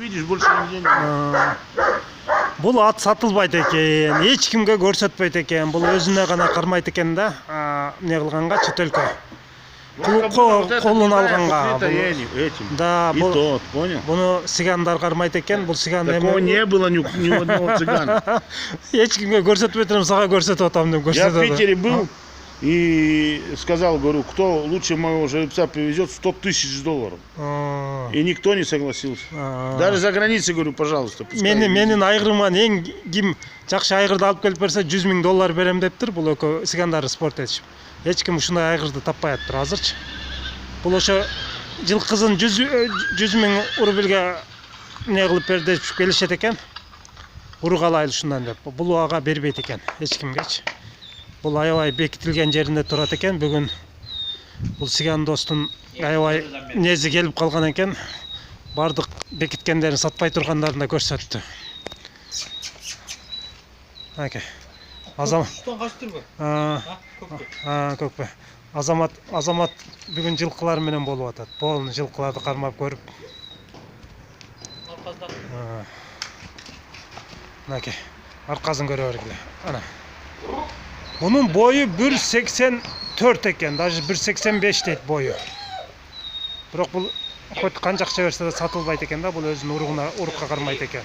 видишь, больше нигде нет. Бул ат сатылбайт экен, эч кимге көрсөтпөйт экен. Бул өзүнө гана кармайт экен да. Эмне кылганга чет өлкө. Колун алганга. Этим. Да, И тот, понял? Буну сигандар кармайт экен. Бул сиган Такого не было ни у одного цыгана. Эч кимге көрсөтпөй турам, сага көрсөтүп атам деп Я көрсөтөт. в Питере был и сказал, говорю, кто лучше моего жеребца привезет, $100 000. И никто не согласился. Даже за границей, говорю, пожалуйста. Менин айгырыма эң ким жакшы айгырды алып келип берсе $100 000 берем дептир. Бул экөө сигандары спорт этишип. Эч ким ушундай айгырды таппай атыптыр азырчы. Бул ошо жылкызын 100 000 рубльге не кылып бер деп келишет экен. Уругалайлы ушундан деп. Бул ага бербейт экен эч кимгечи. Бул аябай бекитилген жеринде турат экен. Бүгүн бул сиган достун аябай нези келип калган экен. Бардык бекиткендерин сатпай тургандарын да көрсөттү. Аке. Штон качтырбы? Көкпе. Азамат бүгүн жылкылар менен болуп атат. Полный жылкыларды кармап көрүп. Аркасынан. Аке. Аркасын көрө бергиле. Ана. Bunun boyu 1.84 eкен, даже 1.85 дейт boyu. Бирок бул хоть канчакча берсе да сатылбайт экен да, бул өзүнүн урукка кармайт экен.